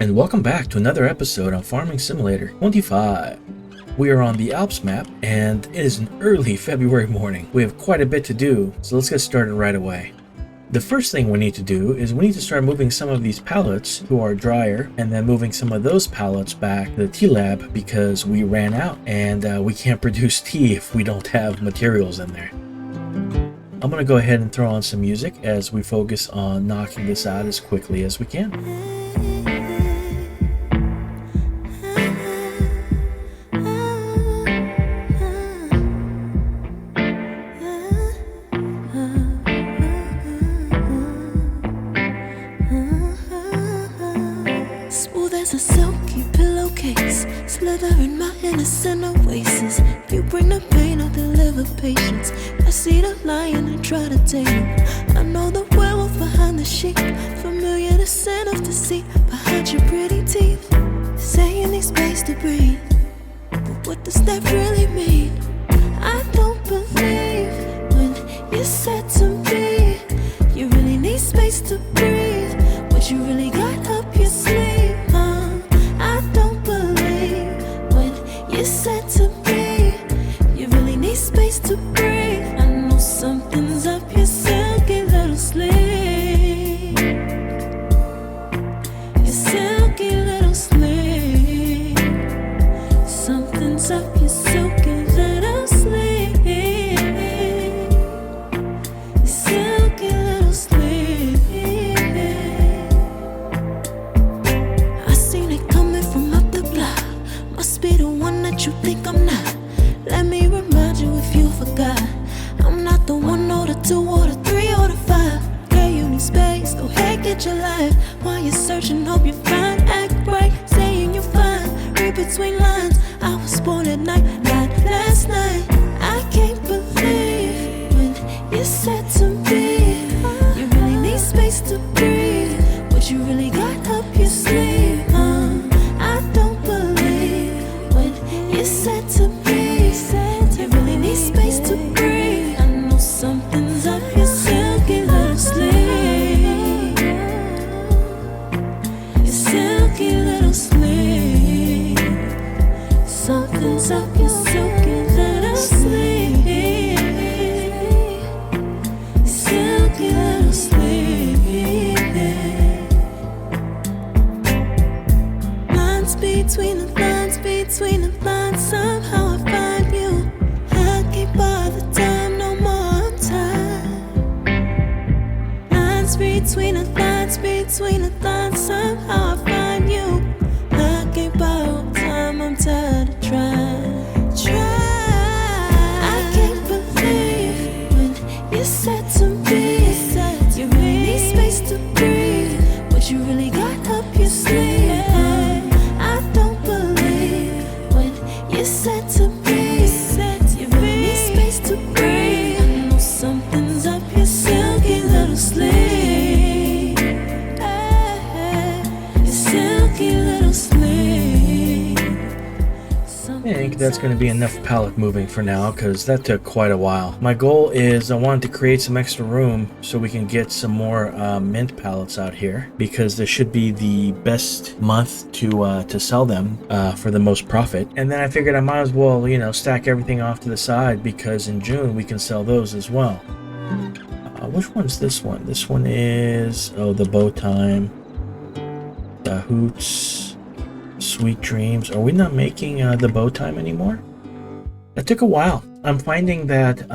and welcome back to another episode on Farming Simulator 25. We are on the Alps map, and it is an early February morning. We have quite a bit to do, so let's get started right away. The first thing we need to do is we need to start moving some of these pallets to our dryer, and then moving some of those pallets back to the tea lab because we ran out, and we can't produce tea if we don't have materials in there. I'm going to go ahead and throw on some music as we focus on knocking this out as quickly as we can. As a silky pillowcase, slither in my innocent oasis. You bring the pain, I'll deliver patience. I see the lion and try to tame him. I know the werewolf behind the sheep, familiar the scent of deceit behind your pretty teeth. Saying need space to breathe, but what does that really mean? I don't believe when you said to me you really need space to breathe. What you really got up your sleeve? You said to me, you really need space to breathe. I know something's up your silky little sleeve. Your silky little sleeve. Something's up your silky little sleeve. Your silky little sleeve. I seen it coming from up the block. Must be the one that you think I'm not. Let me remind you if you forgot. I'm not the 1 or the 2 or the 3 or the 5. Girl, you need space, go ahead, get your life. While you're searching, hope you find. Act right, saying you're fine. Read between lines, I was born at night, not last night. I can't believe when you said to me you really need space to breathe. What you really got up your sleeve? I don't believe you said to me, you really need space to breathe. I know something's up your silky little sleeve. Your silky little sleeve. Something's up your silky little sleeve. Silky little sleeve. Lines between the lines, between the lines, somehow I find you. I can't bother time no more, I'm tired. Lines between the lines, between the lines, somehow I find you. I can't borrow time, I'm tired of trying. I can't believe when you said to me you really need space to breathe. What you really got up your sleeve? You said to me, you really need space to breathe. I know something's up your silky little sleeve. Your silky little sleeve. I think that's going to be enough pallet moving for now because that took quite a while. My goal is I wanted to create some extra room so we can get some more mint pallets out here, because this should be the best month to sell them for the most profit. And then I figured I might as well, stack everything off to the side, because in June we can sell those as well. Which one's this one? This one is, the bow time, the hoots, Sweet Dreams. Are we not making the bow time anymore? That took a while. I'm finding that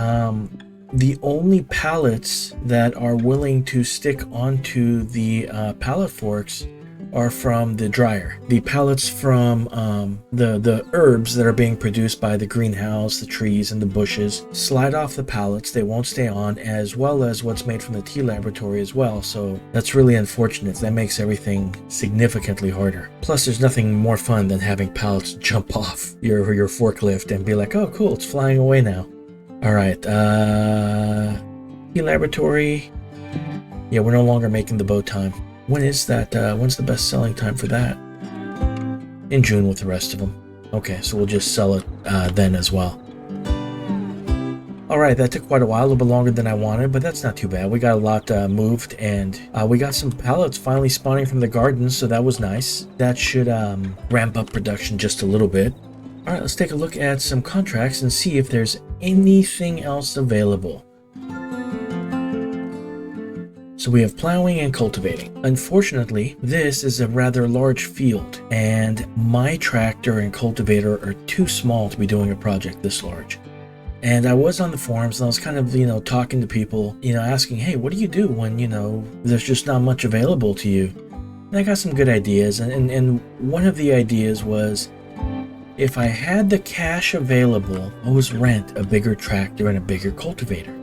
the only pallets that are willing to stick onto the pallet forks are from the dryer. The pallets from the herbs that are being produced by the greenhouse, the trees and the bushes, slide off the pallets. They won't stay on, as well as what's made from the tea laboratory as well. So that's really unfortunate. That makes everything significantly harder. Plus, there's nothing more fun than having pallets jump off your forklift and be like, oh cool, it's flying away now. All right, tea laboratory. Yeah, we're no longer making the bow time. When is that? When's the best selling time for that? In June with the rest of them. Okay, so we'll just sell it then as well. All right, that took quite a while, a little bit longer than I wanted, but that's not too bad. We got a lot moved, and we got some pallets finally spawning from the garden, so that was nice. That should ramp up production just a little bit. All right, let's take a look at some contracts and see if there's anything else available. So we have plowing and cultivating. Unfortunately, this is a rather large field, and my tractor and cultivator are too small to be doing a project this large. And I was on the forums and I was kind of, talking to people, asking, hey, what do you do when, there's just not much available to you? And I got some good ideas. And one of the ideas was, if I had the cash available, always rent a bigger tractor and a bigger cultivator.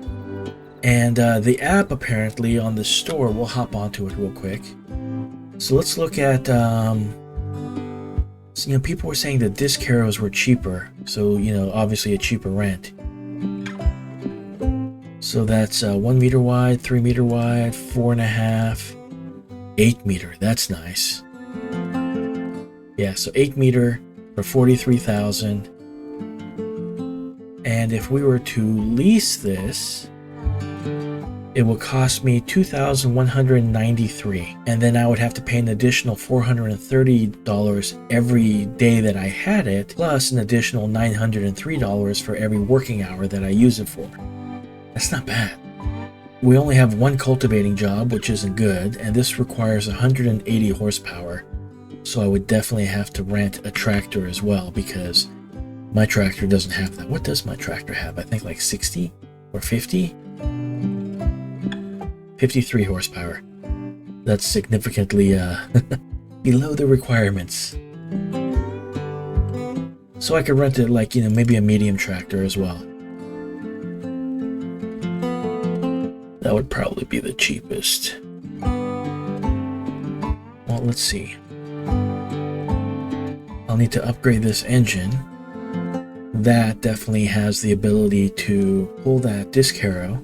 And the app apparently on the store, we'll hop onto it real quick. So let's look at, people were saying that disc harrows were cheaper. So, obviously a cheaper rent. So that's 1 meter wide, 3 meter wide, 4.5, 8 meter. That's nice. Yeah, so 8 meter for 43,000. And if we were to lease this, it will cost me $2,193, and then I would have to pay an additional $430 every day that I had it, plus an additional $903 for every working hour that I use it for. That's not bad. We only have one cultivating job, which isn't good, and this requires 180 horsepower, so I would definitely have to rent a tractor as well, because my tractor doesn't have that. What does my tractor have? I think like 60 or 50? 53 horsepower. That's significantly below the requirements. So I could rent it like, maybe a medium tractor as well. That would probably be the cheapest. Well, let's see. I'll need to upgrade this engine. That definitely has the ability to pull that disc harrow.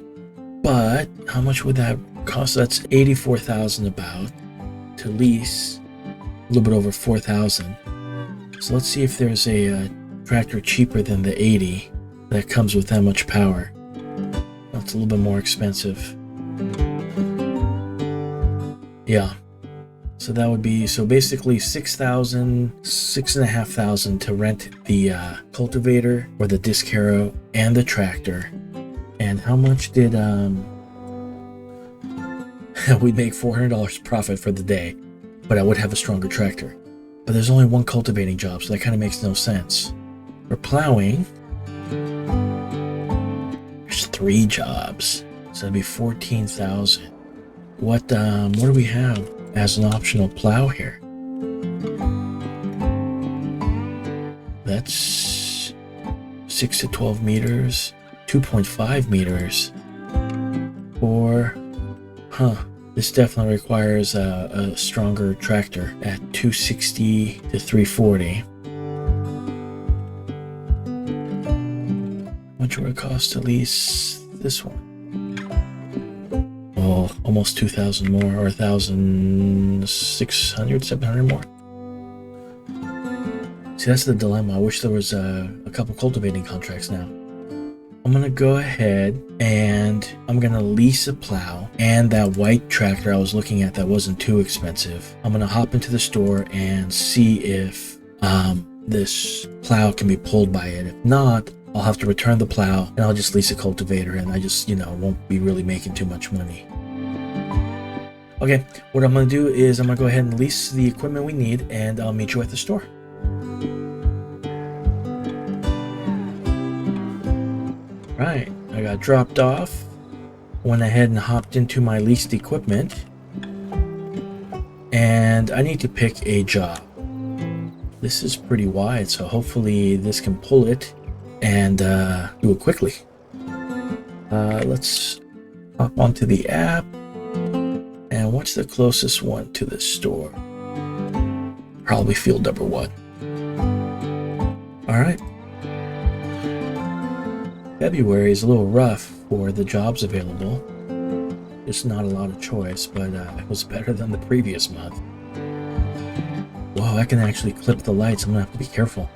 But how much would that cost? That's $84,000 about to lease, a little bit over $4,000. So let's see if there's a tractor cheaper than the 80 that comes with that much power. That's a little bit more expensive. Yeah. So that would be, basically $6,500 to rent the cultivator or the disc harrow and the tractor. And how much did we'd make $400 profit for the day, but I would have a stronger tractor. But there's only one cultivating job, so that kind of makes no sense. For plowing, there's 3 jobs, so that'd be 14,000. What do we have as an optional plow here? That's 6 to 12 meters, 2.5 meters, or this definitely requires a stronger tractor at 260 to 340. How much would it cost to lease this one? Oh, almost 2,000 more, or 1,600, 700 more. See, that's the dilemma. I wish there was a couple cultivating contracts now. I'm going to go ahead and I'm going to lease a plow and that white tractor I was looking at that wasn't too expensive. I'm going to hop into the store and see if this plow can be pulled by it. If not, I'll have to return the plow and I'll just lease a cultivator, and I just, won't be really making too much money. Okay, what I'm going to do is I'm going to go ahead and lease the equipment we need, and I'll meet you at the store. Right, I got dropped off, went ahead and hopped into my leased equipment, and I need to pick a job. This is pretty wide, so hopefully this can pull it and do it quickly. Let's hop onto the app, and what's the closest one to the store? Probably field number 1. All right. February is a little rough for the jobs available. There's not a lot of choice, but it was better than the previous month. Whoa, I can actually clip the lights. I'm gonna have to be careful.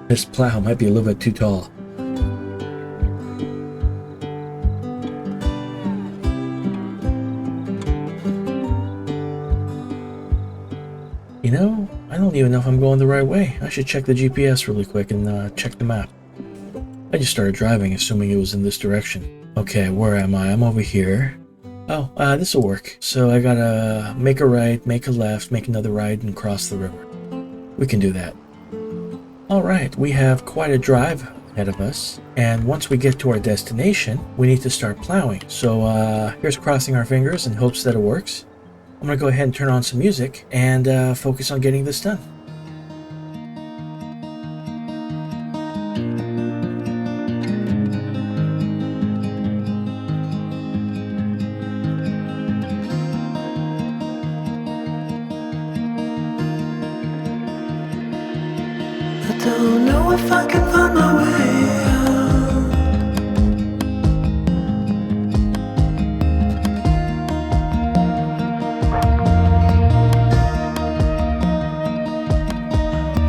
This plow might be a little bit too tall. know, I don't even know if I'm going the right way. I should check the GPS really quick and check the map. I just started driving, assuming it was in this direction. Okay, where am I? I'm over here. Oh, this will work. So I gotta make a right, make a left, make another right, and cross the river. We can do that. Alright, we have quite a drive ahead of us, and once we get to our destination, we need to start plowing. So here's crossing our fingers in hopes that it works. I'm gonna go ahead and turn on some music and focus on getting this done. I don't know if I can find my way out.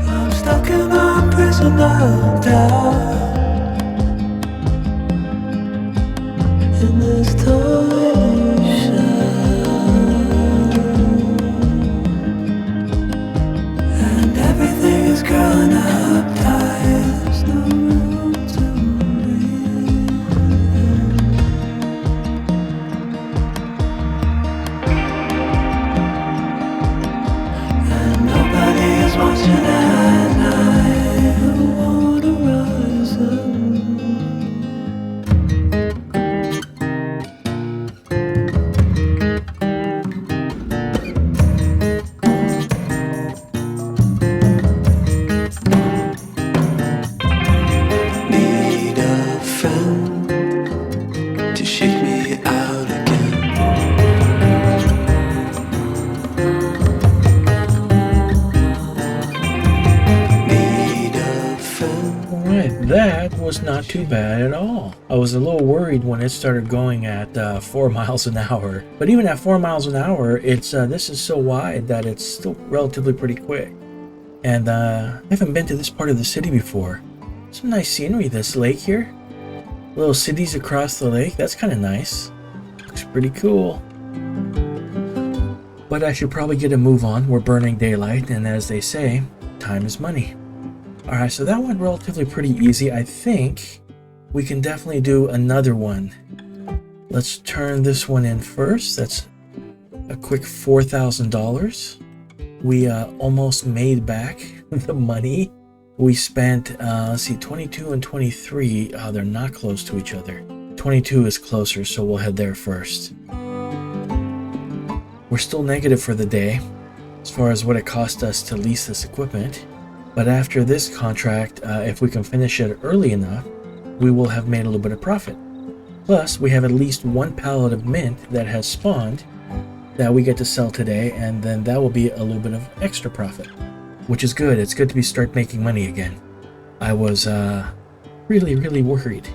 I'm stuck in a prison of doubt. In this tiny shell, and everything is growing up tight. There's no room to breathe, and nobody is watching at night. The water rises. Need a friend to shake me out again. Need a friend. Alright, that was not too bad at all. I was a little worried when it started going at 4 miles an hour. But even at 4 miles an hour, it's this is so wide that it's still relatively pretty quick. And I haven't been to this part of the city before. Some nice scenery, this lake here. Little cities across the lake, that's kind of nice. Looks pretty cool. But I should probably get a move on. We're burning daylight, and as they say, time is money. Alright, so that went relatively pretty easy. I think we can definitely do another one. Let's turn this one in first. That's a quick $4,000. We almost made back the money. We spent, let's see, 22 and 23. They're not close to each other. 22 is closer, so we'll head there first. We're still negative for the day, as far as what it cost us to lease this equipment. But after this contract, if we can finish it early enough, we will have made a little bit of profit. Plus, we have at least one pallet of mint that has spawned that we get to sell today, and then that will be a little bit of extra profit, which is good. It's good to start making money again. I was really worried.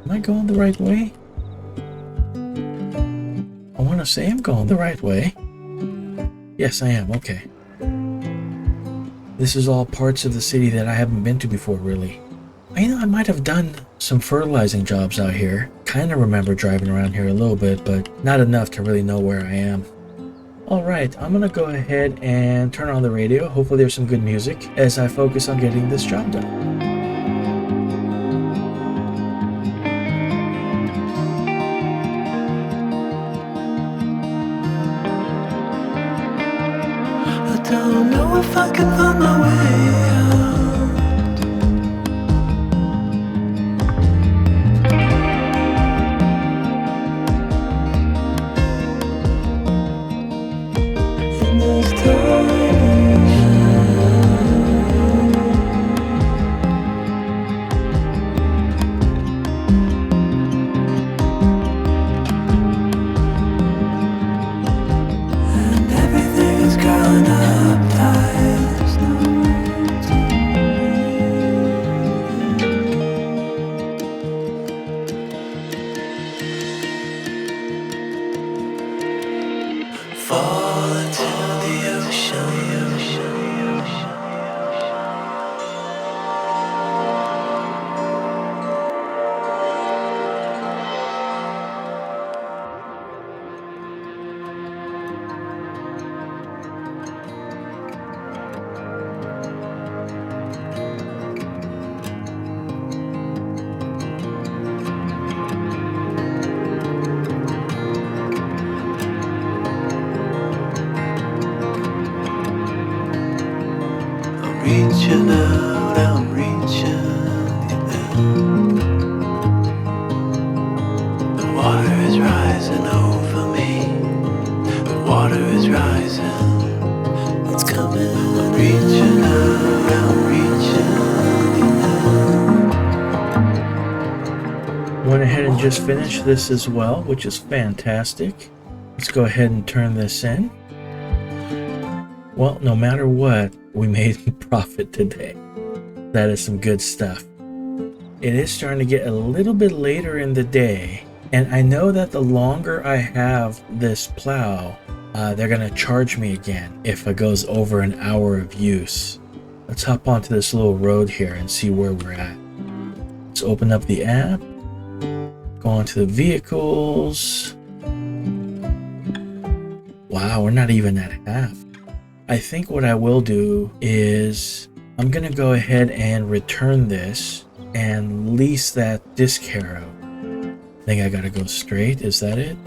Am I going the right way? I want to say I'm going the right way. Yes, I am. Okay. This is all parts of the city that I haven't been to before, really. I might have done some fertilizing jobs out here. Kind of remember driving around here a little bit, but not enough to really know where I am. Alright, I'm gonna go ahead and turn on the radio. Hopefully there's some good music as I focus on getting this job done. I don't know if I can find my way out. In this tiny and everything is growing up tight. There's no room to breathe. Fall into the ocean. reaching out, I'm reaching. The water is rising over me. The water is rising. It's coming. I'm reaching out, I'm reaching. Went ahead and just finished this as well, which is fantastic. Let's go ahead and turn this in. Well, no matter what, we made profit today. That is some good stuff. It is starting to get a little bit later in the day, and I know that the longer I have this plow, they're going to charge me again if it goes over an hour of use. Let's hop onto this little road here and see where we're at. Let's open up the app, go onto the vehicles. Wow, we're not even at half. I think what I will do is I'm going to go ahead and return this and lease that disc harrow. I think I got to go straight. Is that it?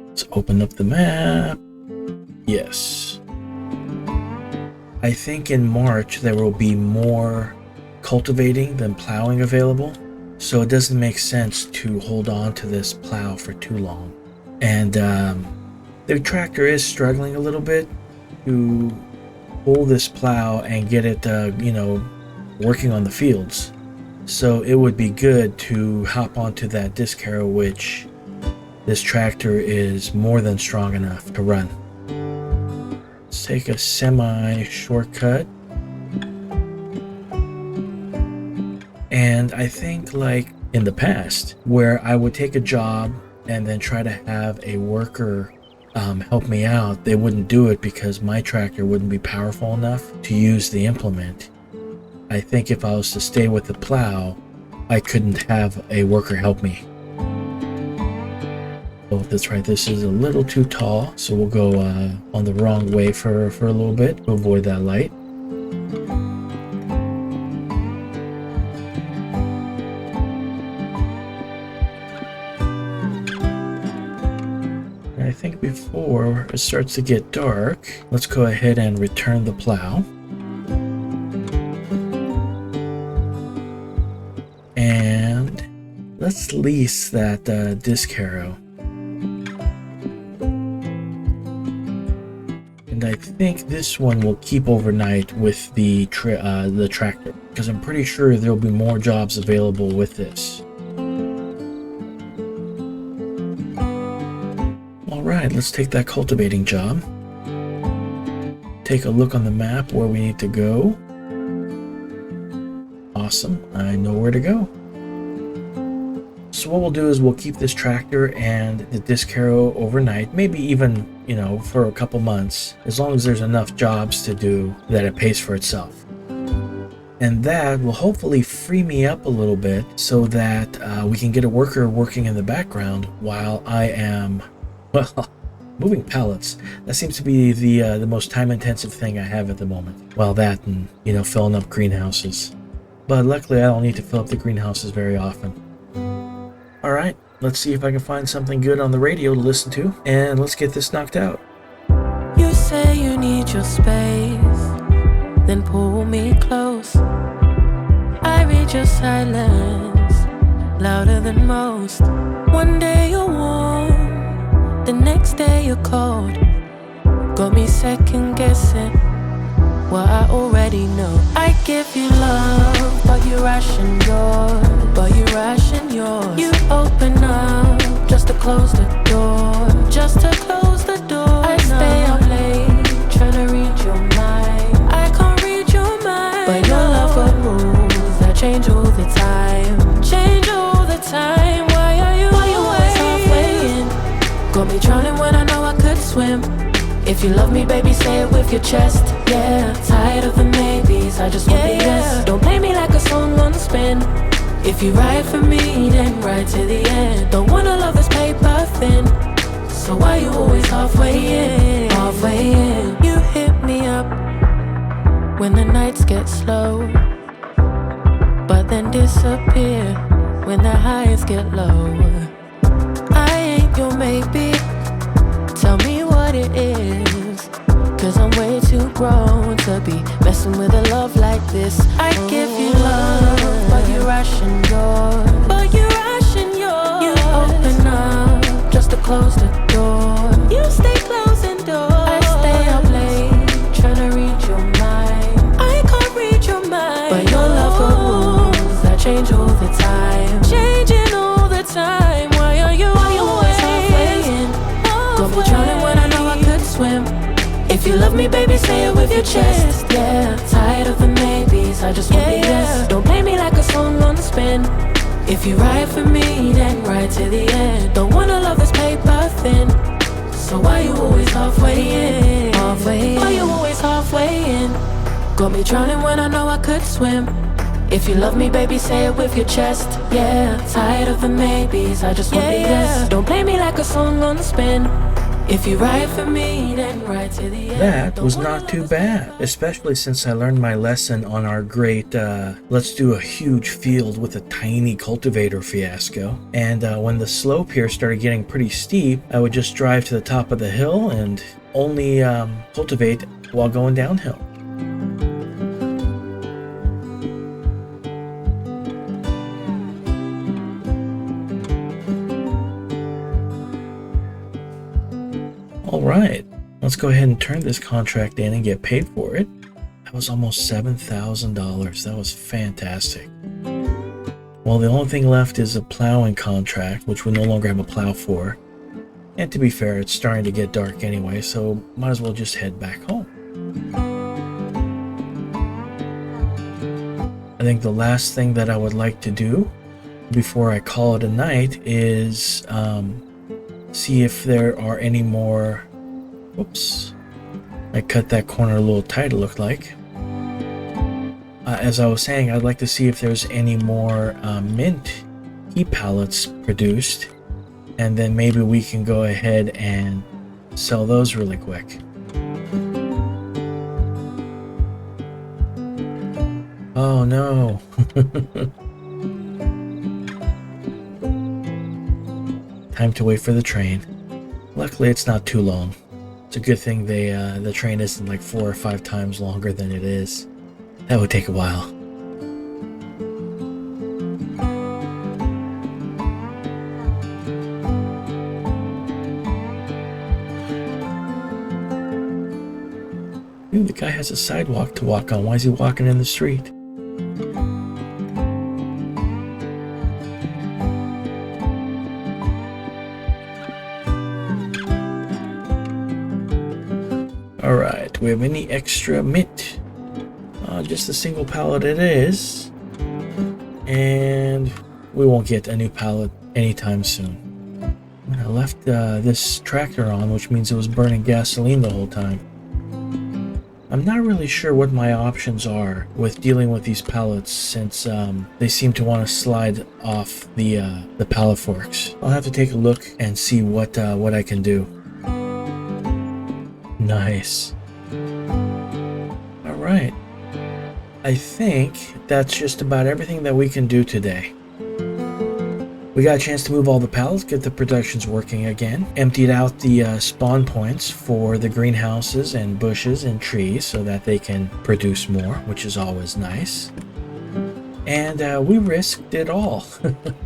Let's open up the map. Yes. I think in March there will be more cultivating than plowing available, so it doesn't make sense to hold on to this plow for too long. And the tractor is struggling a little bit to pull this plow and get it, working on the fields. So it would be good to hop onto that disc harrow, which this tractor is more than strong enough to run. Let's take a semi shortcut. And I think, like in the past, where I would take a job and then try to have a worker help me out, they wouldn't do it because my tractor wouldn't be powerful enough to use the implement. I think if I was to stay with the plow, I couldn't have a worker help me. Oh, that's right, this is a little too tall, so we'll go on the wrong way for a little bit to avoid that light. I think before it starts to get dark, let's go ahead and return the plow. And let's lease that disc harrow. And I think this one will keep overnight with the tractor, because I'm pretty sure there'll be more jobs available with this. Alright, let's take that cultivating job. Take a look on the map where we need to go. Awesome, I know where to go. So what we'll do is we'll keep this tractor and the disc harrow overnight, maybe even, for a couple months, as long as there's enough jobs to do that it pays for itself. And that will hopefully free me up a little bit so that we can get a worker working in the background while I am, moving pallets. That seems to be the most time-intensive thing I have at the moment. Well, that and, filling up greenhouses. But luckily I don't need to fill up the greenhouses very often. Alright, let's see if I can find something good on the radio to listen to, and let's get this knocked out. You say you need your space, then pull me close. I read your silence, louder than most. One day you're warm, the next day you're cold. Got me second guessing what I already know. I give you love, but you ration yours. You open up just to close the door. I stay up late, trying to read your mind. I can't read your mind, but your love got rules that change all the time. Why are you always halfway in? Got me drowning when I know I could swim. If you love me, baby, say it with your chest. Yeah, tired of the maybes, I just want the yes. Don't play me like a song on spin. If you ride for me, then ride to the end. Don't wanna love this paper thin, so why you always halfway in? You hit me up when the nights get slow, but then disappear when the highs get low. I ain't your maybe, tell me what it is, 'cause I'm way too grown to be messing with a love like this. I give you love, but you ration yours. But you ration yours. You open up just to close the door. You stay closing doors. I stay up late trying to read your mind. I can't read your mind. But your love got rules that change all the time. Changing all the time. Why are you always halfway in? Don't be drowning when I know I could swim. If you love me, baby, say it with your chest. Yeah, tired of the maybes, I just want the yes. Don't play me like a song on spin. If you ride for me, then ride to the end. Don't wanna love this paper thin. So why you always halfway in? Why you always halfway in? Got me drowning when I know I could swim. If you love me, baby, say it with your chest. Yeah, tired of the maybes, I just want the yes. Don't play me like a song on spin. If you ride for me, then ride to the end. That was not too bad, especially since I learned my lesson on our great let's do a huge field with a tiny cultivator fiasco. And when the slope here started getting pretty steep, I would just drive to the top of the hill and only cultivate while going downhill. Alright, let's go ahead and turn this contract in and get paid for it. That was almost $7,000. That was fantastic. Well, the only thing left is a plowing contract, which we no longer have a plow for. And to be fair, it's starting to get dark anyway, so might as well just head back home. I think the last thing that I would like to do before I call it a night is see if there are any more. Oops, I cut that corner a little tight, it looked like. As I was saying, I'd like to see if there's any more mint heat pallets produced, and then maybe we can go ahead and sell those really quick. Oh no. Time to wait for the train. Luckily, it's not too long. It's a good thing the train isn't like 4 or 5 times longer than it is. That would take a while. Ooh, the guy has a sidewalk to walk on. Why is he walking in the street? Alright, do we have any extra mint? Just a single pallet it is. And we won't get a new pallet anytime soon. I left this tractor on, which means it was burning gasoline the whole time. I'm not really sure what my options are with dealing with these pallets, since they seem to want to slide off the pallet forks. I'll have to take a look and see what I can do. Nice. Alright. I think that's just about everything that we can do today. We got a chance to move all the pallets, get the productions working again, emptied out the spawn points for the greenhouses and bushes and trees so that they can produce more, which is always nice. And we risked it all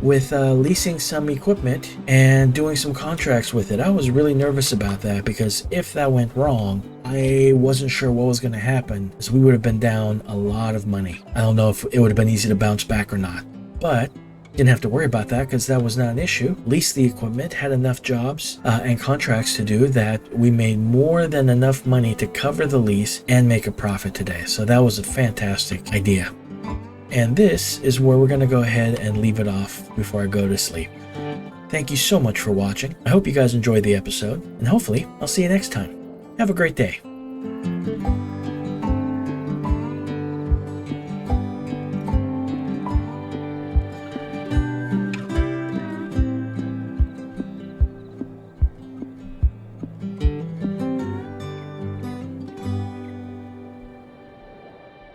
with leasing some equipment and doing some contracts with it. I was really nervous about that because if that went wrong, I wasn't sure what was going to happen, so we would have been down a lot of money. I don't know if it would have been easy to bounce back or not, but didn't have to worry about that because that was not an issue. Leased the equipment, had enough jobs and contracts to do that we made more than enough money to cover the lease and make a profit today. So that was a fantastic idea. And this is where we're going to go ahead and leave it off before I go to sleep. Thank you so much for watching. I hope you guys enjoyed the episode, and hopefully I'll see you next time. Have a great day.